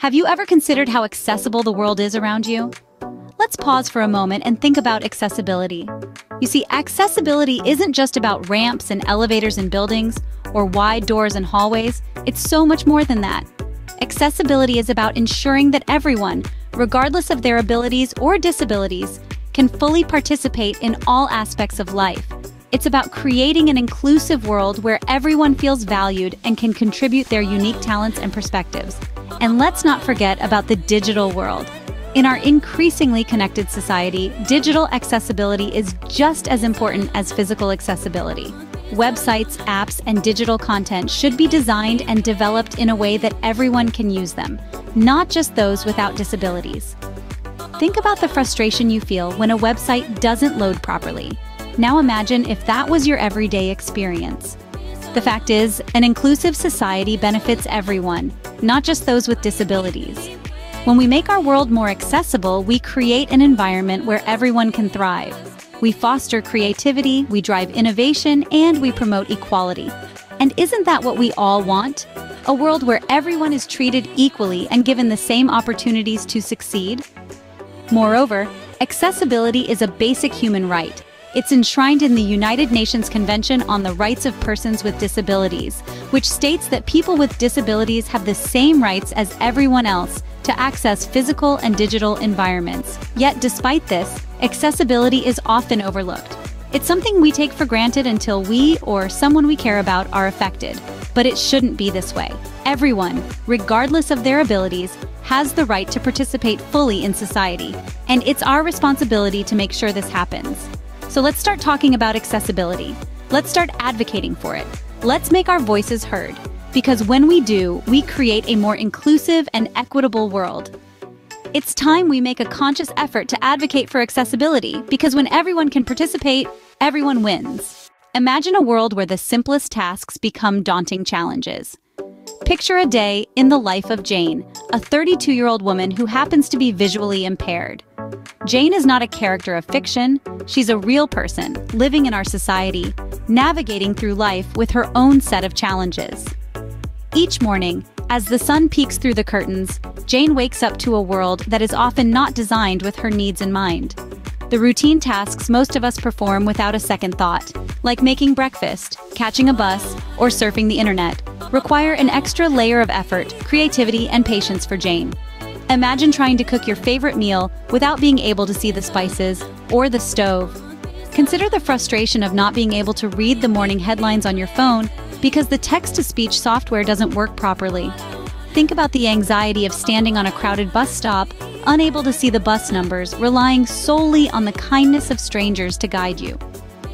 Have you ever considered how accessible the world is around you? Let's pause for a moment and think about accessibility. You see, accessibility isn't just about ramps and elevators in buildings or wide doors and hallways. It's so much more than that. Accessibility is about ensuring that everyone, regardless of their abilities or disabilities, can fully participate in all aspects of life. It's about creating an inclusive world where everyone feels valued and can contribute their unique talents and perspectives. And let's not forget about the digital world. In our increasingly connected society, digital accessibility is just as important as physical accessibility. Websites, apps, and digital content should be designed and developed in a way that everyone can use them, not just those without disabilities. Think about the frustration you feel when a website doesn't load properly. Now imagine if that was your everyday experience. The fact is, an inclusive society benefits everyone, not just those with disabilities. When we make our world more accessible, we create an environment where everyone can thrive. We foster creativity, we drive innovation, and we promote equality. And isn't that what we all want? A world where everyone is treated equally and given the same opportunities to succeed? Moreover, accessibility is a basic human right. It's enshrined in the United Nations Convention on the Rights of Persons with Disabilities, which states that people with disabilities have the same rights as everyone else to access physical and digital environments. Yet, despite this, accessibility is often overlooked. It's something we take for granted until we or someone we care about are affected. But it shouldn't be this way. Everyone, regardless of their abilities, has the right to participate fully in society, and it's our responsibility to make sure this happens. So let's start talking about accessibility. Let's start advocating for it. Let's make our voices heard. Because when we do, we create a more inclusive and equitable world. It's time we make a conscious effort to advocate for accessibility, because when everyone can participate, everyone wins. Imagine a world where the simplest tasks become daunting challenges. Picture a day in the life of Jane, a 32-year-old woman who happens to be visually impaired. Jane is not a character of fiction, she's a real person, living in our society, navigating through life with her own set of challenges. Each morning, as the sun peeks through the curtains, Jane wakes up to a world that is often not designed with her needs in mind. The routine tasks most of us perform without a second thought, like making breakfast, catching a bus, or surfing the internet, require an extra layer of effort, creativity, and patience for Jane. Imagine trying to cook your favorite meal without being able to see the spices or the stove. Consider the frustration of not being able to read the morning headlines on your phone because the text-to-speech software doesn't work properly. Think about the anxiety of standing on a crowded bus stop, unable to see the bus numbers, relying solely on the kindness of strangers to guide you.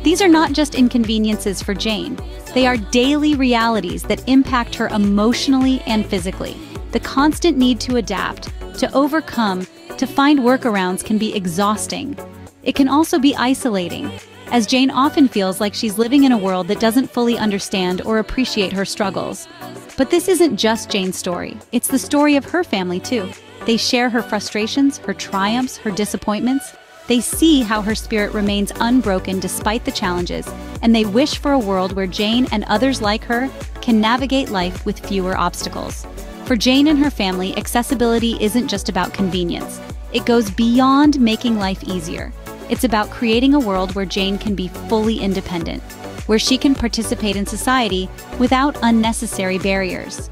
These are not just inconveniences for Jane. They are daily realities that impact her emotionally and physically. The constant need to adapt, to overcome, to find workarounds can be exhausting. It can also be isolating, as Jane often feels like she's living in a world that doesn't fully understand or appreciate her struggles. But this isn't just Jane's story. It's the story of her family, too. They share her frustrations, her triumphs, her disappointments. They see how her spirit remains unbroken despite the challenges, and they wish for a world where Jane and others like her can navigate life with fewer obstacles. For Jane and her family, accessibility isn't just about convenience. It goes beyond making life easier. It's about creating a world where Jane can be fully independent, where she can participate in society without unnecessary barriers.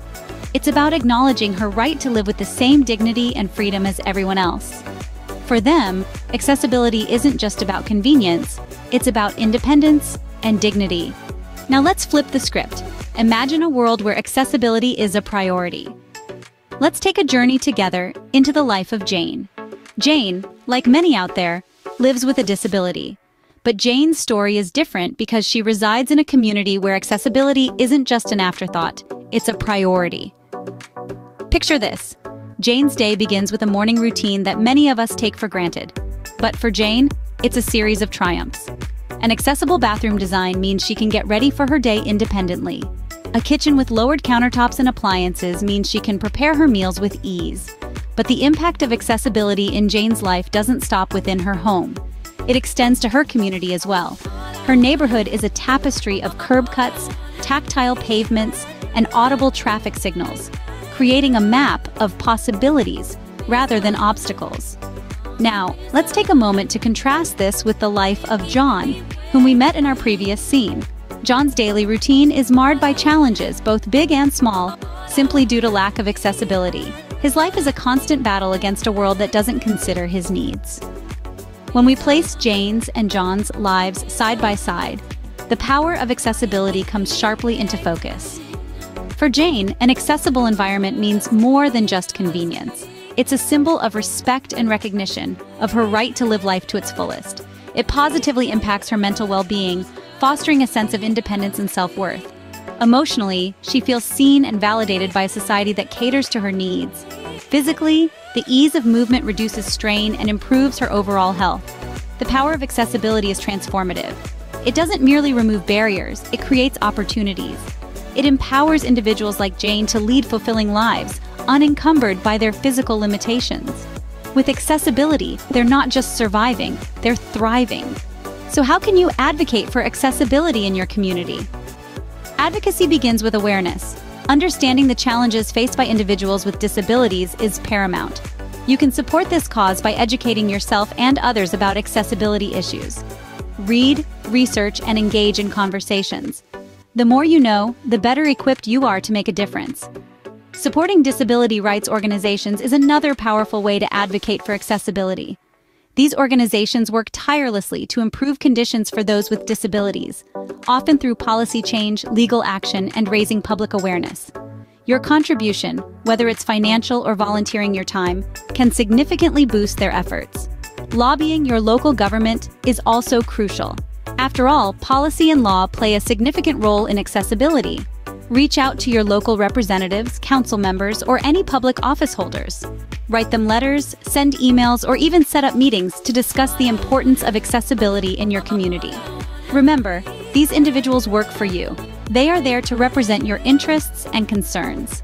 It's about acknowledging her right to live with the same dignity and freedom as everyone else. For them, accessibility isn't just about convenience, it's about independence and dignity. Now let's flip the script. Imagine a world where accessibility is a priority. Let's take a journey together into the life of Jane. Jane, like many out there, lives with a disability. But Jane's story is different because she resides in a community where accessibility isn't just an afterthought, it's a priority. Picture this. Jane's day begins with a morning routine that many of us take for granted. But for Jane, it's a series of triumphs. An accessible bathroom design means she can get ready for her day independently. A kitchen with lowered countertops and appliances means she can prepare her meals with ease. But the impact of accessibility in Jane's life doesn't stop within her home. It extends to her community as well. Her neighborhood is a tapestry of curb cuts, tactile pavements, and audible traffic signals, creating a map of possibilities rather than obstacles. Now, let's take a moment to contrast this with the life of John, whom we met in our previous scene. John's daily routine is marred by challenges, both big and small, simply due to lack of accessibility. His life is a constant battle against a world that doesn't consider his needs. When we place Jane's and John's lives side by side, the power of accessibility comes sharply into focus. For Jane, an accessible environment means more than just convenience. It's a symbol of respect and recognition of her right to live life to its fullest. It positively impacts her mental well-being, fostering a sense of independence and self-worth. Emotionally, she feels seen and validated by a society that caters to her needs. Physically, the ease of movement reduces strain and improves her overall health. The power of accessibility is transformative. It doesn't merely remove barriers, it creates opportunities. It empowers individuals like Jane to lead fulfilling lives, unencumbered by their physical limitations. With accessibility, they're not just surviving, they're thriving. So how can you advocate for accessibility in your community? Advocacy begins with awareness. Understanding the challenges faced by individuals with disabilities is paramount. You can support this cause by educating yourself and others about accessibility issues. Read, research, and engage in conversations. The more you know, the better equipped you are to make a difference. Supporting disability rights organizations is another powerful way to advocate for accessibility. These organizations work tirelessly to improve conditions for those with disabilities, often through policy change, legal action, and raising public awareness. Your contribution, whether it's financial or volunteering your time, can significantly boost their efforts. Lobbying your local government is also crucial. After all, policy and law play a significant role in accessibility. Reach out to your local representatives, council members, or any public office holders. Write them letters, send emails, or even set up meetings to discuss the importance of accessibility in your community. Remember, these individuals work for you. They are there to represent your interests and concerns.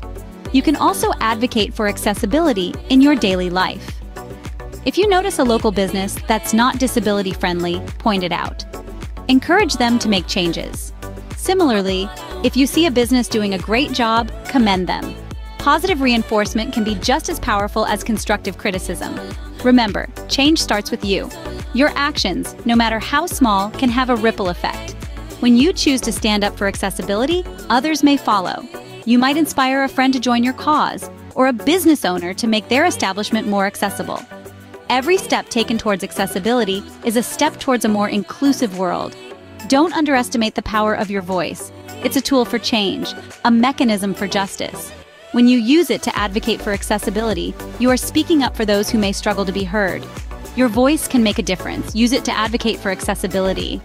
You can also advocate for accessibility in your daily life. If you notice a local business that's not disability-friendly, point it out. Encourage them to make changes. Similarly, if you see a business doing a great job, commend them. Positive reinforcement can be just as powerful as constructive criticism. Remember, change starts with you. Your actions, no matter how small, can have a ripple effect. When you choose to stand up for accessibility, others may follow. You might inspire a friend to join your cause, or a business owner to make their establishment more accessible. Every step taken towards accessibility is a step towards a more inclusive world. Don't underestimate the power of your voice. It's a tool for change, a mechanism for justice. When you use it to advocate for accessibility, you are speaking up for those who may struggle to be heard. Your voice can make a difference. Use it to advocate for accessibility.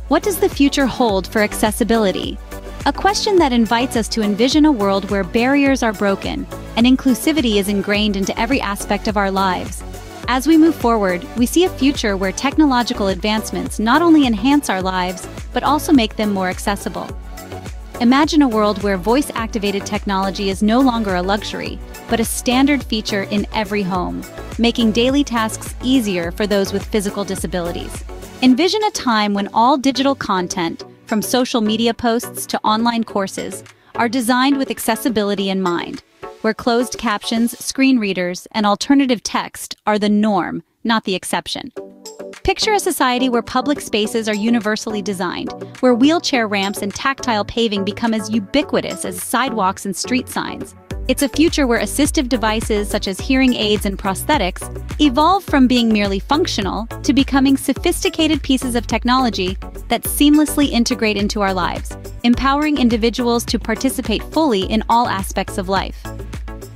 What does the future hold for accessibility? A question that invites us to envision a world where barriers are broken and inclusivity is ingrained into every aspect of our lives. As we move forward, we see a future where technological advancements not only enhance our lives, but also make them more accessible. Imagine a world where voice-activated technology is no longer a luxury, but a standard feature in every home, making daily tasks easier for those with physical disabilities. Envision a time when all digital content, from social media posts to online courses, are designed with accessibility in mind, where closed captions, screen readers, and alternative text are the norm, not the exception. Picture a society where public spaces are universally designed, where wheelchair ramps and tactile paving become as ubiquitous as sidewalks and street signs. It's a future where assistive devices such as hearing aids and prosthetics evolve from being merely functional to becoming sophisticated pieces of technology that seamlessly integrate into our lives, empowering individuals to participate fully in all aspects of life.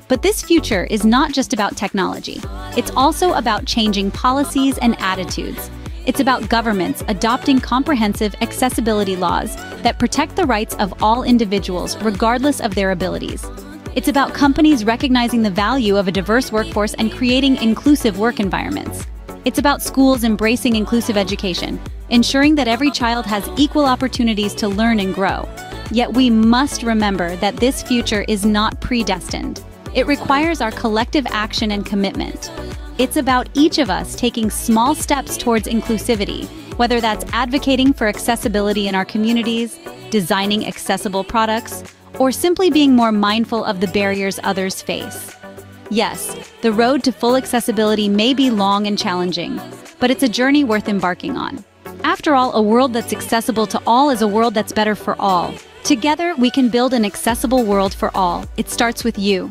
But this future is not just about technology. It's also about changing policies and attitudes. It's about governments adopting comprehensive accessibility laws that protect the rights of all individuals regardless of their abilities. It's about companies recognizing the value of a diverse workforce and creating inclusive work environments. It's about schools embracing inclusive education, ensuring that every child has equal opportunities to learn and grow. Yet we must remember that this future is not predestined. It requires our collective action and commitment. It's about each of us taking small steps towards inclusivity, whether that's advocating for accessibility in our communities, designing accessible products, or simply being more mindful of the barriers others face. Yes, the road to full accessibility may be long and challenging, but it's a journey worth embarking on. After all, a world that's accessible to all is a world that's better for all. Together, we can build an accessible world for all. It starts with you.